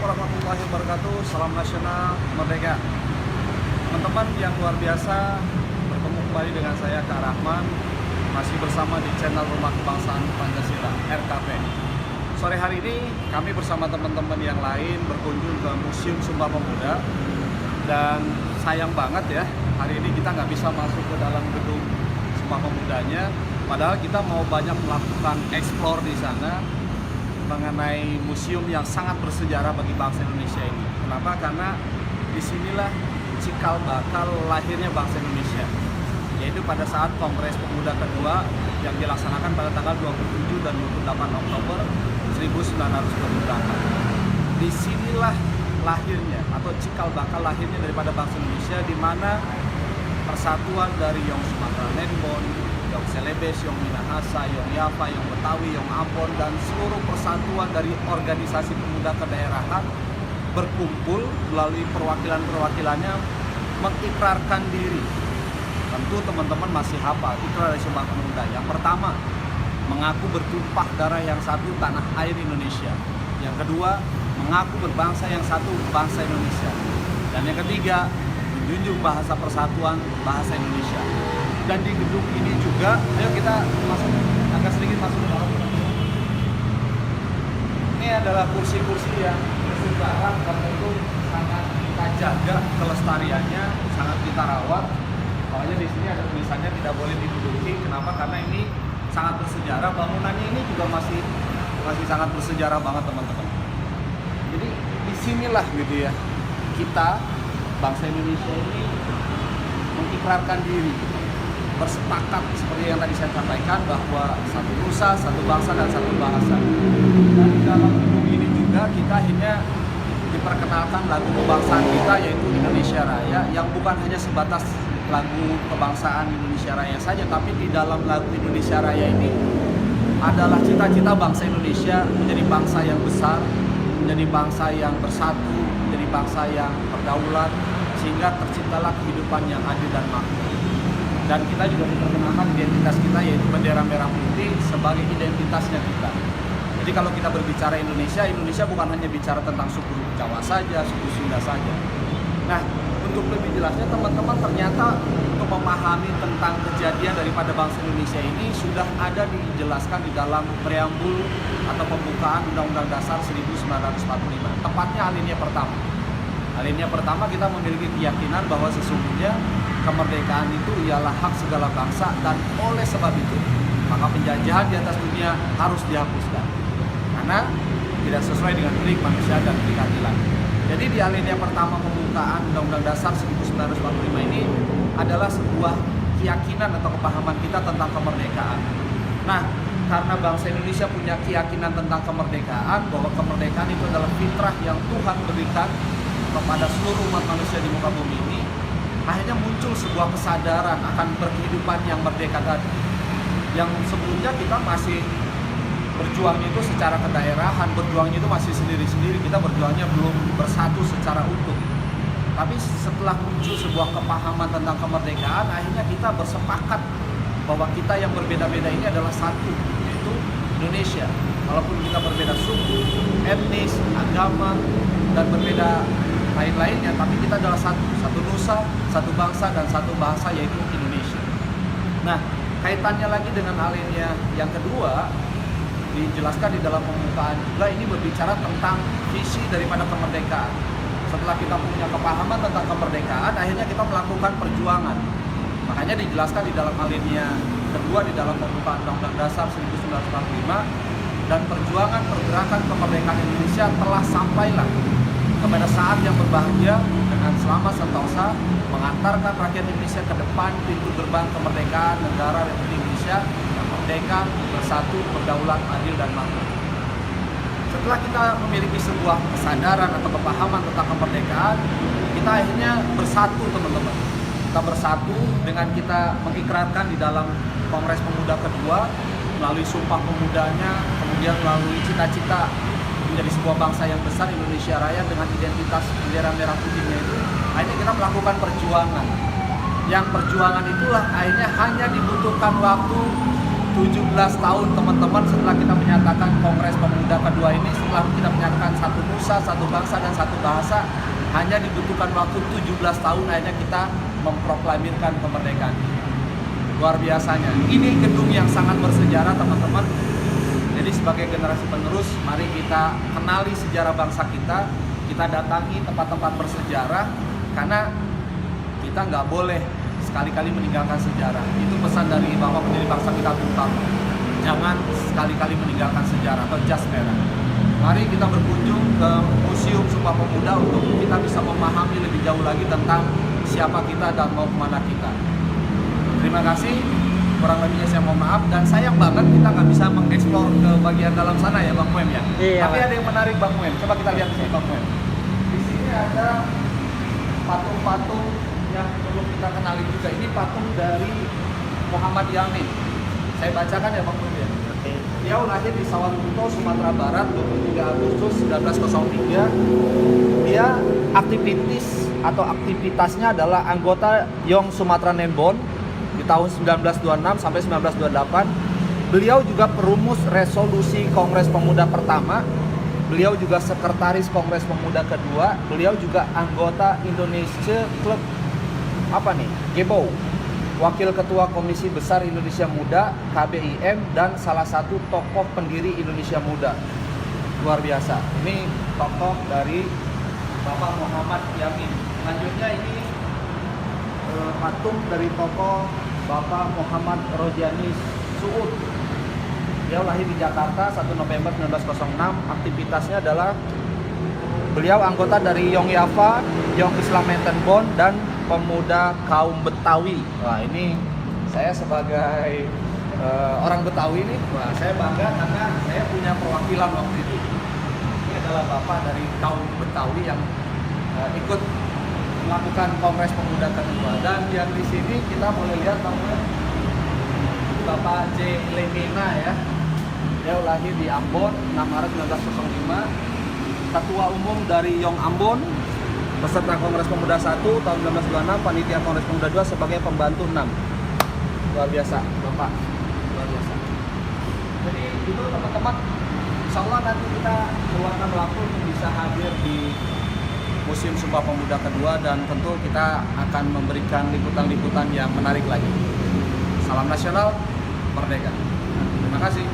warahmatullahi wabarakatuh. Salam nasional merdeka. Teman-teman yang luar biasa, bertemu kembali dengan saya Kak Rahman, masih bersama di channel Rumah Kebangsaan Pancasila RKP. Sore hari ini kami bersama teman-teman yang lain berkunjung ke Museum Sumpah Pemuda. Dan sayang banget ya, hari ini kita nggak bisa masuk ke dalam gedung Sumpah Pemudanya. Padahal kita mau banyak melakukan eksplor di sana mengenai museum yang sangat bersejarah bagi bangsa Indonesia ini. Kenapa? Karena disinilah cikal bakal lahirnya bangsa Indonesia, yaitu pada saat Kongres Pemuda kedua yang dilaksanakan pada tanggal 27 dan 28 Oktober 1948. Disinilah lahirnya atau cikal bakal lahirnya daripada bangsa Indonesia, di mana persatuan dari Yong Sumatera Lembon, Yong Celebes, Yong Minahasa, Yong Yapa, Yong Betawi, Yong Ambon, dan seluruh persatuan dari organisasi pemuda kedaerahan berkumpul melalui perwakilan-perwakilannya mengikrarkan diri. Tentu teman-teman masih hafal ikrar dari Sumpah Pemuda. Yang pertama, mengaku bertumpah darah yang satu tanah air Indonesia. Yang kedua, mengaku berbangsa yang satu bangsa Indonesia. Dan yang ketiga, menjunjung bahasa persatuan bahasa Indonesia. Dan di gedung ini juga, ayo kita masuk agak sedikit masuk ke dalam. Ini adalah kursi-kursi yang bersejarah, karena itu sangat kita jaga kelestariannya, sangat kita rawat. Makanya di sini ada tulisannya tidak boleh diduduki. Kenapa? Karena ini sangat bersejarah. Bangunannya ini juga masih sangat bersejarah banget teman-teman. Jadi disinilah gitu ya, kita bangsa Indonesia ini mengikrarkan diri, bersepakat seperti yang tadi saya sampaikan bahwa satu nusa, satu bangsa, dan satu bahasa. Dan di dalam gedung ini juga kita akhirnya diperkenalkan lagu kebangsaan kita, yaitu Indonesia Raya, yang bukan hanya sebatas lagu kebangsaan Indonesia Raya saja, tapi di dalam lagu Indonesia Raya ini adalah cita-cita bangsa Indonesia menjadi bangsa yang besar, menjadi bangsa yang bersatu, menjadi bangsa yang berdaulat, sehingga terciptalah kehidupan yang adil dan makmur. Dan kita juga diperkenalkan identitas kita, yaitu bendera merah putih sebagai identitasnya kita. Jadi kalau kita berbicara Indonesia, Indonesia bukan hanya bicara tentang suku Jawa saja, suku Sunda saja. Nah, untuk lebih jelasnya teman-teman, ternyata untuk memahami tentang kejadian daripada bangsa Indonesia ini sudah ada dijelaskan di dalam preambul atau pembukaan Undang-Undang Dasar 1945. Tepatnya alinea pertama. Alinea pertama kita memiliki keyakinan bahwa sesungguhnya kemerdekaan itu ialah hak segala bangsa, dan oleh sebab itu maka penjajahan di atas dunia harus dihapuskan karena tidak sesuai dengan prinsip manusia dan keadilan. Jadi di alinea pertama pembukaan Undang-Undang Dasar 1945 ini adalah sebuah keyakinan atau kepahaman kita tentang kemerdekaan. Nah, karena bangsa Indonesia punya keyakinan tentang kemerdekaan, bahwa kemerdekaan itu adalah fitrah yang Tuhan berikan kepada seluruh umat manusia di muka bumi ini, akhirnya muncul sebuah kesadaran akan berkehidupan yang merdeka tadi. Yang sebelumnya kita masih berjuangnya itu secara kedaerahan, berjuangnya itu masih sendiri-sendiri, kita berjuangnya belum bersatu secara utuh. Tapi setelah muncul sebuah kepahaman tentang kemerdekaan, akhirnya kita bersepakat bahwa kita yang berbeda-beda ini adalah satu, yaitu Indonesia. Walaupun kita berbeda suku, etnis, agama, dan berbeda lain-lainnya, tapi kita adalah satu nusa, satu bangsa, dan satu bahasa, yaitu Indonesia. Nah, kaitannya lagi dengan alinea yang kedua, dijelaskan di dalam pembukaan juga, ini berbicara tentang visi daripada kemerdekaan. Setelah kita punya kepahaman tentang kemerdekaan, akhirnya kita melakukan perjuangan. Makanya dijelaskan di dalam alinea kedua di dalam pembukaan Undang-Undang Dasar 1945, dan perjuangan pergerakan kemerdekaan Indonesia telah sampailah kepada saat yang berbahagia dengan selamat sentosa mengantarkan rakyat Indonesia ke depan pintu gerbang kemerdekaan negara Republik Indonesia yang merdeka, bersatu, berdaulat, adil, dan makmur. Setelah kita memiliki sebuah kesadaran atau kepahaman tentang kemerdekaan, kita akhirnya bersatu teman-teman. Kita bersatu dengan kita mengikrarkan di dalam Kongres Pemuda kedua melalui Sumpah Pemudanya, kemudian melalui cita-cita menjadi sebuah bangsa yang besar, Indonesia Raya, dengan identitas bendera merah putihnya itu. Akhirnya kita melakukan perjuangan. Yang perjuangan itulah akhirnya hanya dibutuhkan waktu 17 tahun teman-teman setelah kita menyatakan Kongres Pemuda kedua ini, setelah kita menyatakan satu nusa, satu bangsa, dan satu bahasa, hanya dibutuhkan waktu 17 tahun akhirnya kita memproklamirkan kemerdekaan. Luar biasanya. Ini gedung yang sangat bersejarah teman-teman. Jadi sebagai generasi penerus, mari kita kenali sejarah bangsa kita datangi tempat-tempat bersejarah, karena kita nggak boleh sekali-kali meninggalkan sejarah. Itu pesan dari Bapak pendiri bangsa kita Bung Karno. Jangan sekali-kali meninggalkan sejarah atau jas merah. Mari kita berkunjung ke Museum Sumpah Pemuda untuk kita bisa memahami lebih jauh lagi tentang siapa kita dan mau kemana kita. Terima kasih. Kurang lebihnya saya mohon maaf, dan sayang banget kita nggak bisa mengeksplor ke bagian dalam sana ya Bang Muem ya. Iya, tapi Mas. ada yang menarik Bang Muem. Coba kita lihat sini Bang Muem. Di sini ada patung-patung yang perlu kita kenali juga. Ini patung dari Muhammad Yamin. Saya bacakan ya Bang Muem ya. Oke. Dia lahir di Sawalunto, Sumatera Barat 23 Agustus 1903. Dia aktivitasnya adalah anggota Yong Sumatra Nembon di tahun 1926 sampai 1928. Beliau juga perumus resolusi Kongres Pemuda pertama. Beliau juga sekretaris Kongres Pemuda kedua. Beliau juga anggota Indonesia Club GEBO, Wakil Ketua Komisi Besar Indonesia Muda KBIM, dan salah satu tokoh pendiri Indonesia Muda. Luar biasa. Ini tokoh dari Bapak Muhammad Yamin. Selanjutnya ini patung dari tokoh Bapak Muhammad Rojani Suud. Dia lahir di Jakarta 1 November 1906. Aktivitasnya adalah beliau anggota dari Yong Yafa, Yong Islam Bond, dan Pemuda Kaum Betawi. Wah, ini saya sebagai orang Betawi ini, wah, saya bangga karena saya punya perwakilan waktu itu. Ini adalah bapak dari kaum Betawi yang ikut melakukan Kongres Pemuda kedua. Dan yang di sini kita boleh lihat Bapak J. Lemina ya. Dia lahir di Ambon 6 Maret 1905. Ketua Umum dari Yong Ambon, peserta Kongres Pemuda 1 tahun 1926, panitia Kongres Pemuda 2 sebagai pembantu 6. Luar biasa, Bapak. Luar biasa. Jadi itu teman-teman, insya Allah nanti kita keluarkan waktu untuk bisa hadir di Museum Sumpah Pemuda kedua, dan tentu kita akan memberikan liputan-liputan yang menarik lagi. Salam nasional, merdeka. Terima kasih.